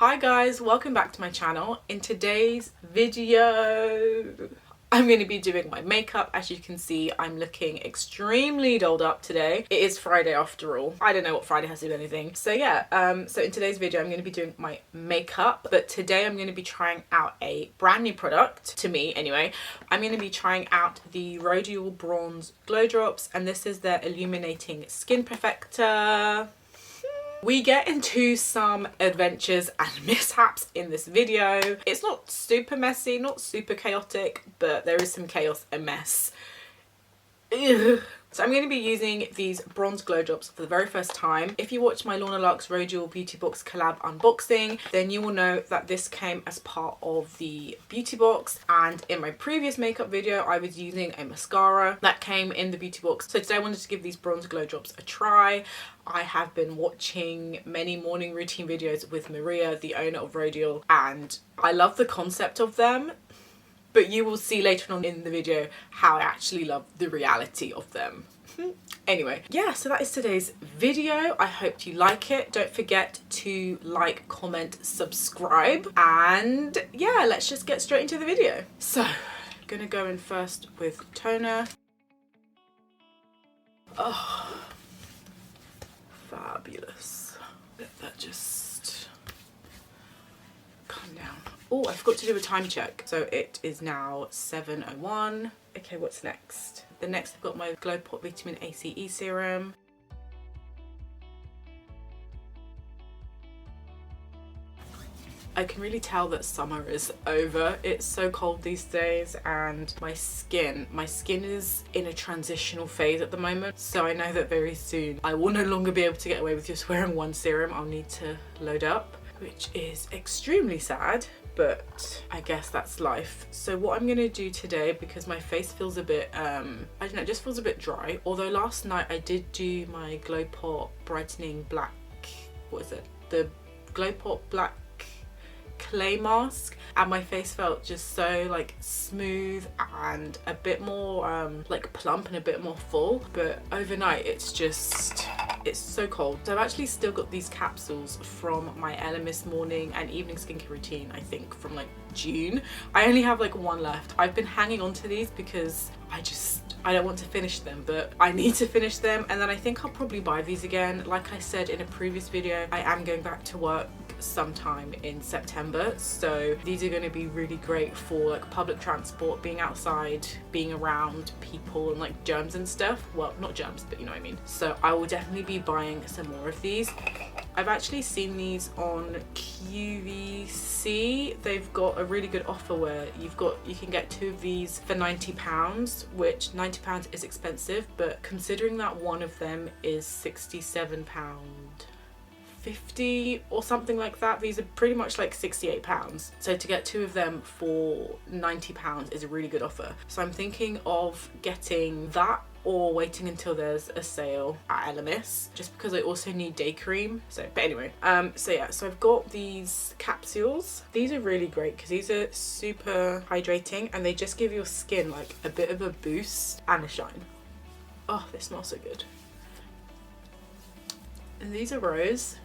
Hi guys, welcome back to my channel. In today's video I'm going to be doing my makeup. As you can see, I'm looking extremely dolled up today. It is Friday after all. I don't know what Friday has to do with anything. So yeah, so in today's video I'm going to be doing my makeup, but today I'm going to be trying out a brand new product, to me anyway. I'm going to be trying out the Rodial Bronze Glow Drops, and this is their Illuminating Skin Perfector. We get into some adventures and mishaps in this video. It's not super messy, not super chaotic, but there is some chaos and mess. Ugh. So I'm going to be using these bronze glow drops for the very first time. If you watch my Lorna Luxe Rodial Beauty Box collab unboxing, then you will know that this came as part of the beauty box. And in my previous makeup video, I was using a mascara that came in the beauty box. So today I wanted to give these bronze glow drops a try. I have been watching many morning routine videos with Maria, the owner of Rodial, and I love the concept of them. But you will see later on in the video how I actually love the reality of them. Anyway, yeah, so that is today's video. I hope you like it. Don't forget to like, comment, subscribe, and yeah, let's just get straight into the video. So, I'm gonna go in first with toner. Oh, fabulous. Let that just calm down. Oh, I forgot to do a time check. So it is now 7:01. Okay, what's next? The next I've got my Glow Pot Vitamin ACE Serum. I can really tell that summer is over. It's so cold these days, and my skin is in a transitional phase at the moment. So I know that very soon I will no longer be able to get away with just wearing one serum. I'll need to load up, which is extremely sad. But I guess that's life. So what I'm gonna do today, because my face feels a bit I don't know, it just feels a bit dry, although last night I did do my Glow Pot brightening black, what is it, the Glow Pot black clay mask, and my face felt just so like smooth and a bit more like plump and a bit more full. But overnight it's so cold. So I've actually still got these capsules from my LMS morning and evening skincare routine, I think from like June. I only have like one left. I've been hanging on to these because I don't want to finish them, but I need to finish them, and then I think I'll probably buy these again. Like I said in a previous video, I am going back to work sometime in September, so these are going to be really great for like public transport, being outside, being around people and like germs and stuff. Well, not germs, but you know what I mean. So I will definitely be buying some more of these. I've actually seen these on QVC. They've got a really good offer where you can get 2 of these for £90, which £90 is expensive, but considering that one of them is £67.50 or something like that, these are pretty much like £68. So to get 2 of them for £90 is a really good offer. So I'm thinking of getting that or waiting until there's a sale at LMS, just because I also need day cream. So but anyway, so yeah, so I've got these capsules. These are really great because these are super hydrating and they just give your skin like a bit of a boost and a shine. Oh, they smell so good. And these are rose.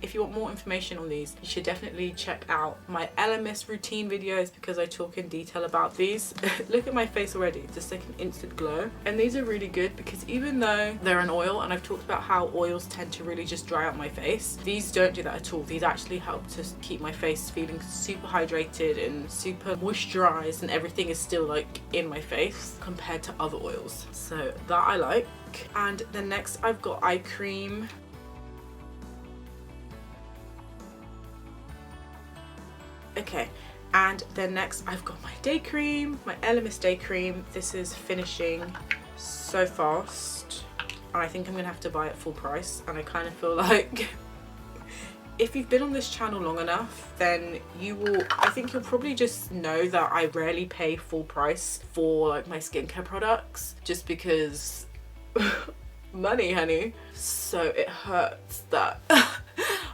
If you want more information on these, you should definitely check out my LMS routine videos because I talk in detail about these. Look at my face already, it's just like an instant glow. And these are really good because even though they're an oil, and I've talked about how oils tend to really just dry out my face, these don't do that at all. These actually help to keep my face feeling super hydrated and super moisturized, and everything is still like in my face compared to other oils. So that I like. And then next I've got eye cream. Okay, and then next I've got my day cream, my LMS day cream. This is finishing so fast, and I think I'm gonna have to buy it full price. And I kind of feel like if you've been on this channel long enough, then I think you'll probably just know that I rarely pay full price for like my skincare products, just because money, honey. So it hurts that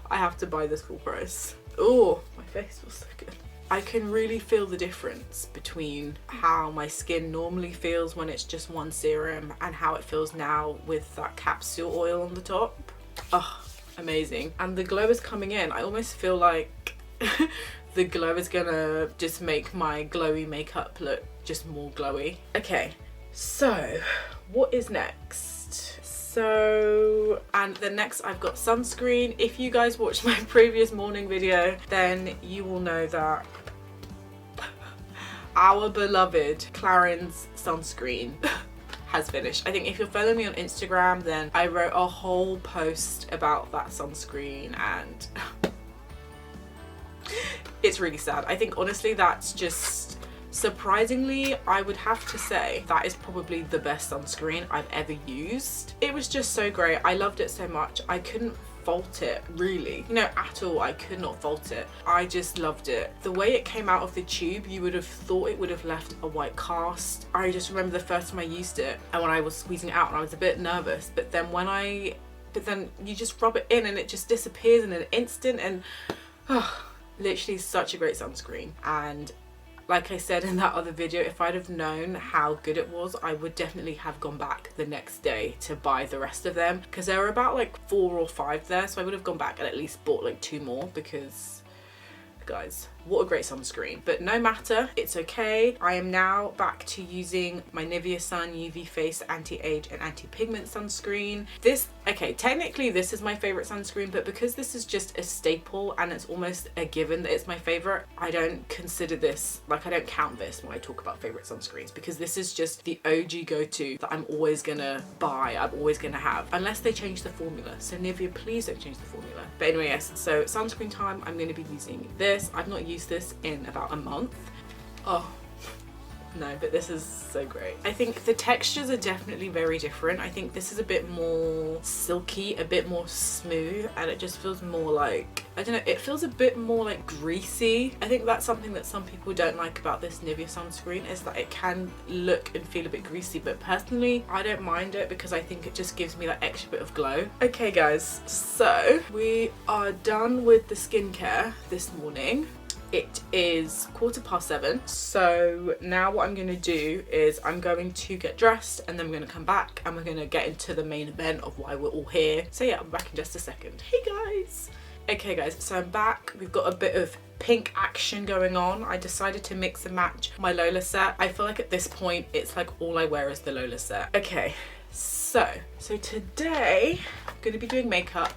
I have to buy this full price. Oh, my face feels so good. I can really feel the difference between how my skin normally feels when it's just one serum and how it feels now with that capsule oil on the top. Oh, amazing. And the glow is coming in. I almost feel like the glow is gonna just make my glowy makeup look just more glowy. Okay, so what is next? So, and then next I've got sunscreen. If you guys watched my previous morning video, then you will know that our beloved Clarins sunscreen has finished. I think if you're following me on Instagram, then I wrote a whole post about that sunscreen, and it's really sad. I think honestly that's just, surprisingly, I would have to say that is probably the best sunscreen I've ever used. It was just so great. I loved it so much. I couldn't fault it, really, you know, at all. I could not fault it. I just loved it. The way it came out of the tube, you would have thought it would have left a white cast. I just remember the first time I used it, and when I was squeezing it out, and I was a bit nervous, but then you just rub it in and it just disappears in an instant. And literally such a great sunscreen. And like I said in that other video, if I'd have known how good it was, I would definitely have gone back the next day to buy the rest of them, because there were about like 4 or 5 there, so I would have gone back and at least bought like 2 more, because guys, what a great sunscreen. But no matter, it's okay. I am now back to using my Nivea Sun UV Face Anti-Age and Anti-Pigment sunscreen. Okay, technically this is my favorite sunscreen, but because this is just a staple and it's almost a given that it's my favorite, I don't consider this, like, I don't count this when I talk about favorite sunscreens, because this is just the OG go-to that I'm always gonna buy, I'm always gonna have, unless they change the formula. So Nivea, please don't change the formula. But anyway, yes, so sunscreen time, I'm gonna be using this. I've not used this in about a month. Oh no, but this is so great. I think the textures are definitely very different. I think this is a bit more silky, a bit more smooth, and it just feels more like, I don't know, it feels a bit more like greasy. I think that's something that some people don't like about this Nivea sunscreen, is that it can look and feel a bit greasy, but personally I don't mind it because I think it just gives me that extra bit of glow. Okay guys, so we are done with the skincare this morning. It is 7:15, so now what I'm going to do is I'm going to get dressed, and then we're going to come back and we're going to get into the main event of why we're all here. So yeah, I'll be back in just a second. Hey guys! Okay guys, so I'm back. We've got a bit of pink action going on. I decided to mix and match my Lola set. I feel like at this point it's like all I wear is the Lola set. Okay, so today I'm going to be doing makeup,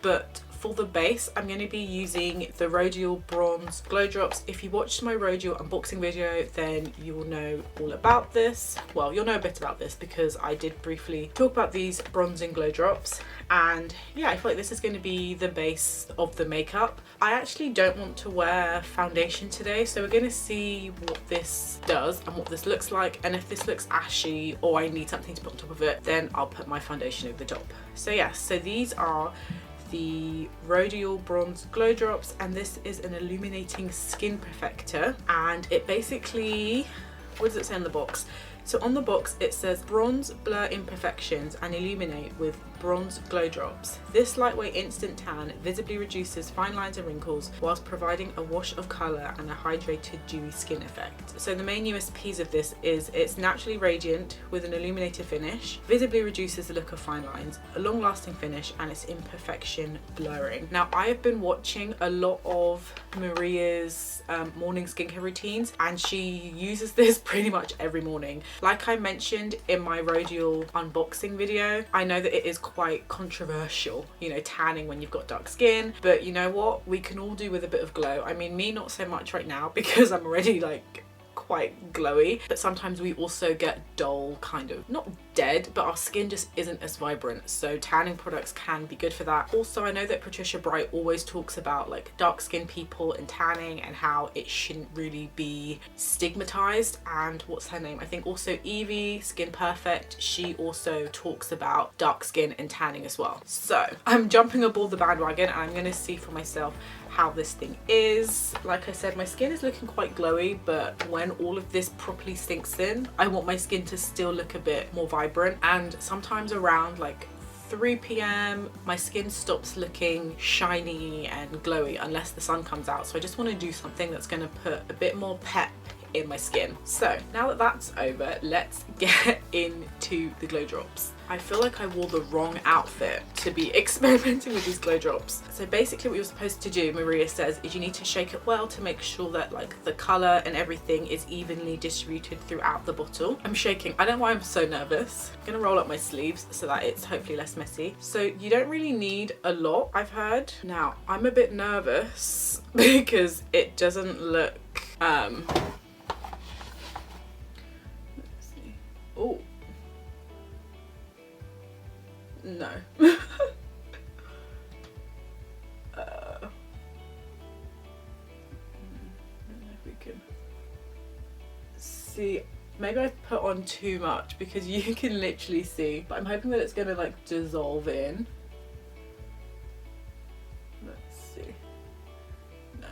but for the base, I'm going to be using the Rodial Bronze Glow Drops. If you watched my Rodial unboxing video, then you will know all about this. Well, you'll know a bit about this because I did briefly talk about these bronzing glow drops. And yeah, I feel like this is going to be the base of the makeup. I actually don't want to wear foundation today, so we're going to see what this does and what this looks like. And if this looks ashy or I need something to put on top of it, then I'll put my foundation over the top. So yeah, so these are the Rodial Bronze Glow Drops, and this is an illuminating skin perfector, and it basically, what does it say on the box? So on the box it says bronze blur imperfections and illuminate with bronze glow drops. This lightweight instant tan visibly reduces fine lines and wrinkles whilst providing a wash of colour and a hydrated dewy skin effect. So the main USPs of this is it's naturally radiant with an illuminated finish, visibly reduces the look of fine lines, a long lasting finish, and it's imperfection blurring. Now I have been watching a lot of Maria's morning skincare routines, and she uses this pretty much every morning. Like I mentioned in my Rodial unboxing video, I know that it is quite controversial, you know, tanning when you've got dark skin, but you know what, we can all do with a bit of glow. I mean, me not so much right now because I'm already like quite glowy, but sometimes we also get dull, kind of not dead, but our skin just isn't as vibrant, so tanning products can be good for that. Also, I know that Patricia Bright always talks about like dark skinned people and tanning and how it shouldn't really be stigmatized, and what's her name, I think also Evie Skin Perfect, she also talks about dark skin and tanning as well. So I'm jumping aboard the bandwagon and I'm going to see for myself how this thing is. Like I said, my skin is looking quite glowy, but when all of this properly sinks in, I want my skin to still look a bit more vibrant, and sometimes around like 3 p.m. my skin stops looking shiny and glowy unless the sun comes out. So I just want to do something that's going to put a bit more pep in my skin. So now that that's over, let's get into the glow drops. I feel like I wore the wrong outfit to be experimenting with these glow drops. So basically what you're supposed to do, Maria says, is you need to shake it well to make sure that like the colour and everything is evenly distributed throughout the bottle. I'm shaking. I don't know why I'm so nervous. I'm gonna roll up my sleeves so that it's hopefully less messy. So you don't really need a lot, I've heard. Now, I'm a bit nervous because it doesn't look, let's see. Oh. No. I don't know if we can see. Maybe I've put on too much because you can literally see, but I'm hoping that it's gonna like dissolve in. Let's see. No.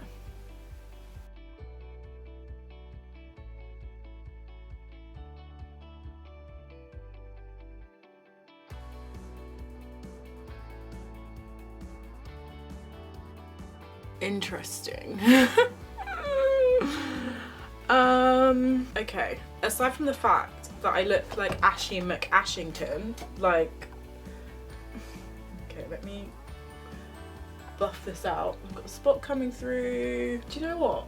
Interesting. Okay, aside from the fact that I look like Ashy McAshington, like, okay, let me buff this out. I've got a spot coming through. Do you know what?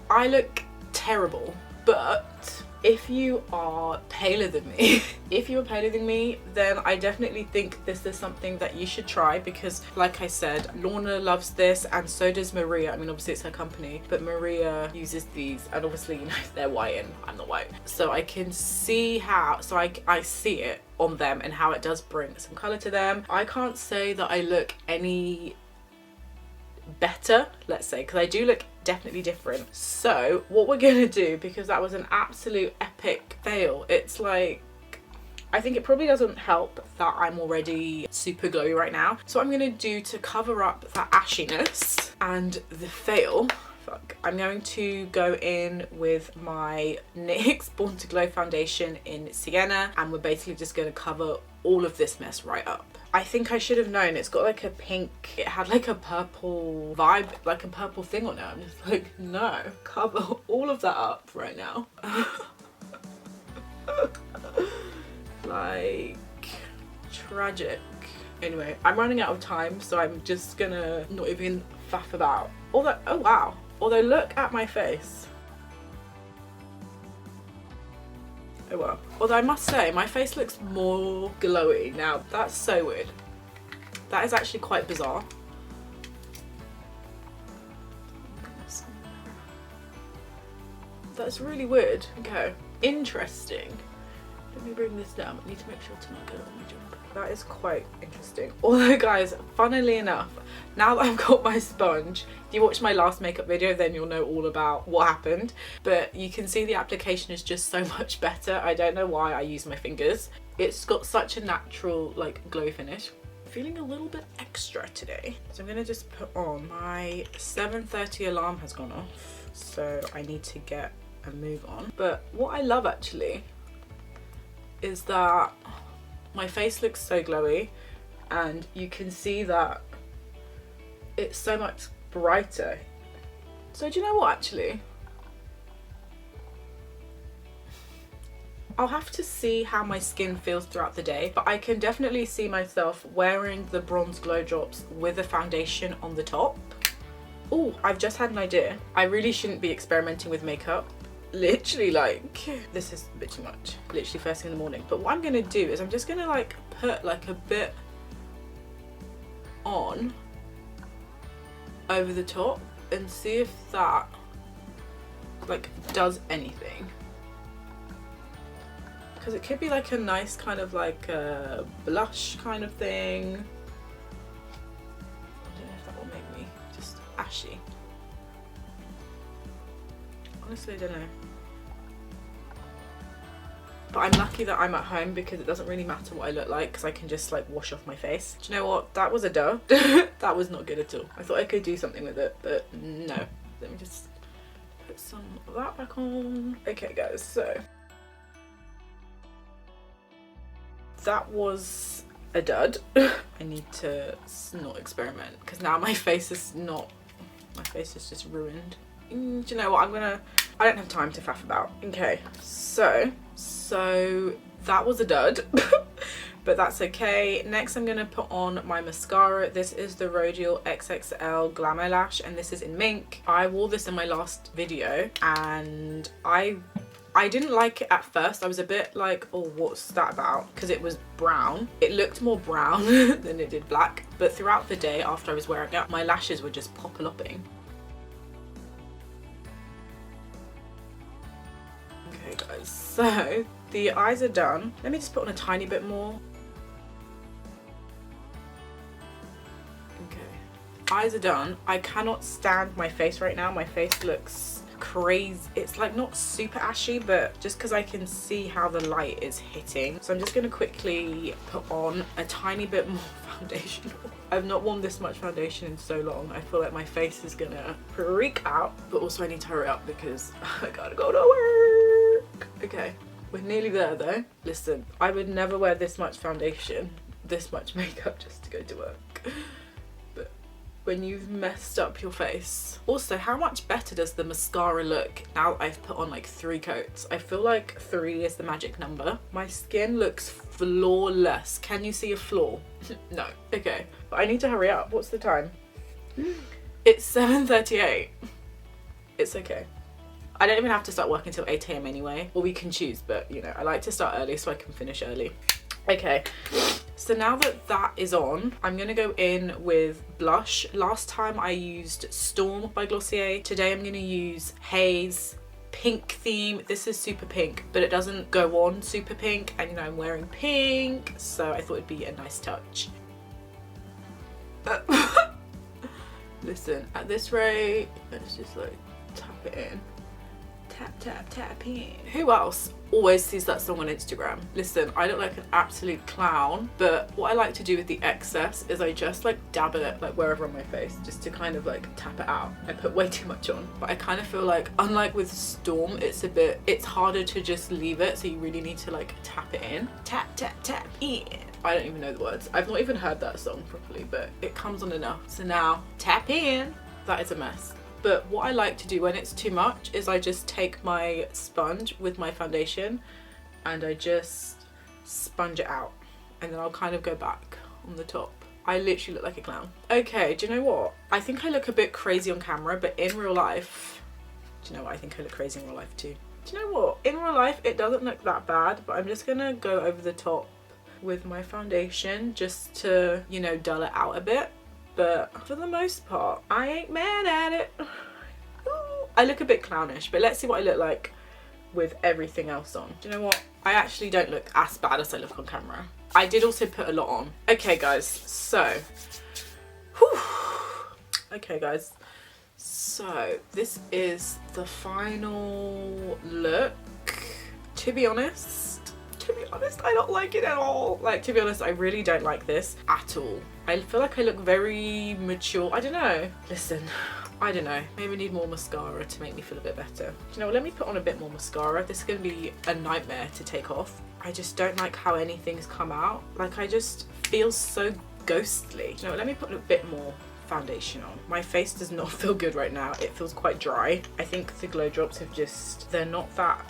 I look terrible, but if you are paler than me, then I definitely think this is something that you should try because like I said, Lorna loves this and so does Maria. I mean, obviously it's her company, but Maria uses these and obviously, you know, they're white and I'm not white. So I can see how, so I see it on them and how it does bring some colour to them. I can't say that I look any better, let's say, because I do look definitely different. So what we're gonna do, because that was an absolute epic fail, it's like, I think it probably doesn't help that I'm already super glowy right now. So what I'm gonna do to cover up that ashiness and the fail, I'm going to go in with my NYX Born to Glow foundation in Sienna, and we're basically just going to cover all of this mess right up. I think I should have known. It's got like a pink, it had like a purple vibe, like a purple thing on it. I'm just like, no, cover all of that up right now. Like, tragic. Anyway, I'm running out of time, so I'm just gonna not even faff about. Although, oh wow. Although look at my face. Oh well. Although I must say, my face looks more glowy now. That's so weird. That is actually quite bizarre. That's really weird. Okay, interesting. Let me bring this down. I need to make sure to not get it on my jumper. That is quite interesting. Although guys, funnily enough, now that I've got my sponge, if you watch my last makeup video then you'll know all about what happened, but you can see the application is just so much better. I don't know why I use my fingers. It's got such a natural like glow finish. Feeling a little bit extra today, so I'm gonna just put on. My 7:30 alarm has gone off, so I need to get a move on. But what I love actually is that my face looks so glowy and you can see that it's so much brighter. So do you know what, actually? I'll have to see how my skin feels throughout the day, but I can definitely see myself wearing the bronze glow drops with a foundation on the top. Oh, I've just had an idea. I really shouldn't be experimenting with makeup. Literally, like, this is a bit too much. Literally first thing in the morning. But what I'm gonna do is I'm just gonna like put like a bit on over the top and see if that like does anything. Because it could be like a nice kind of like a blush kind of thing. I don't know if that will make me just ashy. Honestly, I don't know. But I'm lucky that I'm at home because it doesn't really matter what I look like because I can just like wash off my face. Do you know what? That was a duh. That was not good at all. I thought I could do something with it, but no. Let me just put some of that back on. Okay guys, so that was a dud. I need to not experiment because now my face is just ruined. do you know what, I don't have time to faff about. Okay, so that was a dud. But that's okay. Next I'm gonna put on my mascara. This is the Rodial XXL Glamolash and this is in Mink. I wore this in my last video and I didn't like it at first. I was a bit like, oh, what's that about? Because it was brown. It looked more brown than it did black. But throughout the day after I was wearing it, my lashes were just pop-a-lopping. Okay guys, so the eyes are done. Let me just put on a tiny bit more. Okay, eyes are done. I cannot stand my face right now. My face looks crazy. It's like not super ashy, but just because I can see how the light is hitting. So I'm just going to quickly put on a tiny bit more foundation. I've not worn this much foundation in so long. I feel like my face is gonna freak out, but also I need to hurry up because I gotta go to work. Okay, we're nearly there though. Listen, I would never wear this much foundation, this much makeup just to go to work. But when you've messed up your face. Also, how much better does the mascara look now I've put on like 3 coats? I feel like 3 is the magic number. My skin looks flawless. Can you see a flaw? No. Okay, but I need to hurry up. What's the time? It's 7:38. It's okay. I don't even have to start working until 8 AM anyway. Well, we can choose, but you know, I like to start early so I can finish early. Okay, so now that that is on, I'm gonna go in with blush. Last time I used Storm by Glossier. Today I'm gonna use Haze pink theme. This is super pink, but it doesn't go on super pink, and you know I'm wearing pink, so I thought it'd be a nice touch. Listen, at this rate, let's just like tap it in. Tap, tap, tap in. Who else always sees that song on Instagram? Listen, I look like an absolute clown, but what I like to do with the excess is I just like dab it like wherever on my face, just to kind of like tap it out. I put way too much on, but I kind of feel like, unlike with Storm, it's harder to just leave it, so you really need to like tap it in. Tap, tap, tap in. I don't even know the words. I've not even heard that song properly, but it comes on enough. So now, tap in. That is a mess. But what I like to do when it's too much is I just take my sponge with my foundation and I just sponge it out, and then I'll kind of go back on the top. I literally look like a clown. Okay, do you know what? I think I look a bit crazy on camera, but in real life, do you know what? I think I look crazy in real life too. Do you know what? In real life, it doesn't look that bad, but I'm just gonna go over the top with my foundation just to, you know, dull it out a bit. But for the most part, I ain't mad at it. Ooh, I look a bit clownish, but let's see what I look like with everything else on. Do you know what? I actually don't look as bad as I look on camera. I did also put a lot on. Okay guys, so, whew. Okay guys, so this is the final look. To be honest, I don't like it at all. Like, to be honest, I really don't like this at all. I feel like I look very mature. I don't know. Listen, I don't know. Maybe I need more mascara to make me feel a bit better. Do you know what? Let me put on a bit more mascara. This is going to be a nightmare to take off. I just don't like how anything's come out. Like, I just feel so ghostly. Do you know what? Let me put a bit more foundation on. My face does not feel good right now. It feels quite dry. I think the glow drops have just, they're not that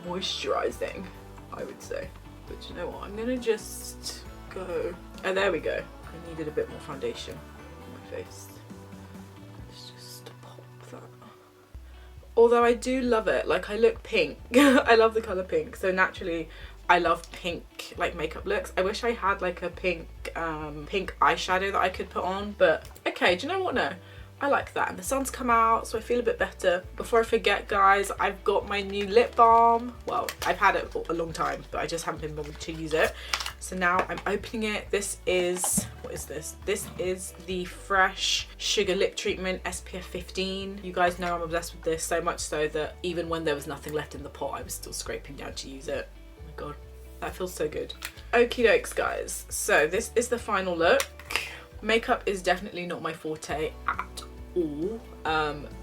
moisturizing, I would say. But you know what? I'm gonna just go. Oh, there we go. I needed a bit more foundation on my face. Let's just pop that. Although I do love it. Like, I look pink. I love the color pink. So naturally, I love pink like makeup looks. I wish I had like a pink eyeshadow that I could put on, but okay, do you know what? No, I like that. And the sun's come out, so I feel a bit better. Before I forget, guys, I've got my new lip balm. Well, I've had it for a long time, but I just haven't been able to use it. So now I'm opening it. This is, what is this? This is the Fresh Sugar Lip Treatment SPF 15. You guys know I'm obsessed with this, so much so that even when there was nothing left in the pot, I was still scraping down to use it. Oh my god, that feels so good. Okie dokes, guys. So this is the final look. Makeup is definitely not my forte at all,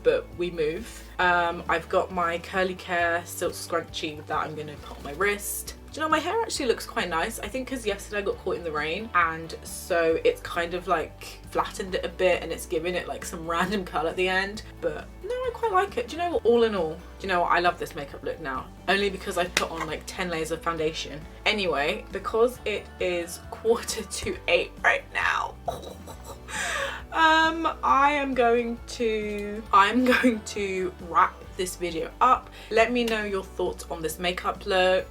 but we move. I've got my curly care silk scrunchie that I'm gonna put on my wrist. Do you know, my hair actually looks quite nice. I think because yesterday I got caught in the rain, and so it's kind of like flattened it a bit and it's giving it like some random colour at the end. But no, I quite like it. Do you know what, all in all, do you know what, I love this makeup look now. Only because I've put on like 10 layers of foundation. Anyway, because it is 7:45 right now, I'm going to wrap this video up. Let me know your thoughts on this makeup look.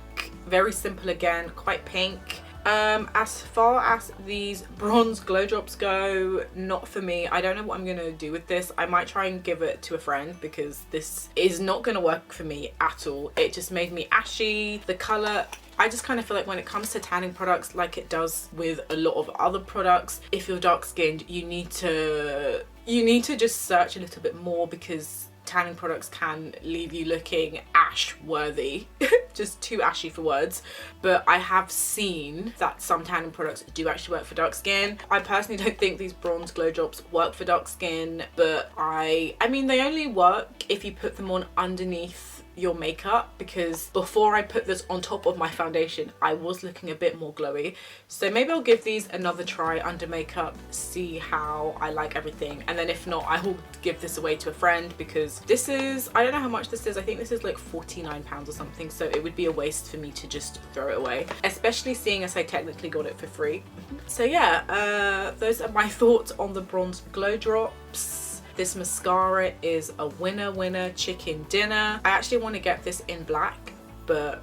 Very simple again, quite pink. As far as these bronze glow drops go, not for me. I don't know what I'm gonna do with this. I might try and give it to a friend because this is not gonna work for me at all. It just made me ashy. The color, I just kind of feel like when it comes to tanning products, like it does with a lot of other products, if you're dark skinned, you need to just search a little bit more, because tanning products can leave you looking ash worthy. Just too ashy for words. But I have seen that some tanning products do actually work for dark skin. I personally don't think these bronze glow drops work for dark skin, but I mean they only work if you put them on underneath your makeup, because before I put this on top of my foundation I was looking a bit more glowy. So maybe I'll give these another try under makeup, see how I like everything, and then if not, I will give this away to a friend, because this is, I don't know how much this is, I think this is like £49 or something, so it would be a waste for me to just throw it away, especially seeing as I technically got it for free. So yeah, those are my thoughts on the bronze glow drops. This mascara is a winner chicken dinner. I actually want to get this in black, but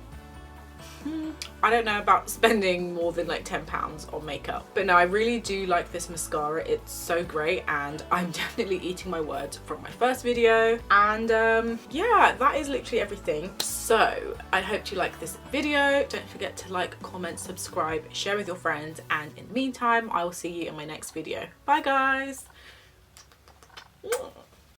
I don't know about spending more than like £10 on makeup. But no, I really do like this mascara. It's so great, and I'm definitely eating my words from my first video. And yeah, that is literally everything. So I hope you like this video. Don't forget to like, comment, subscribe, share with your friends, and in the meantime I will see you in my next video. Bye guys.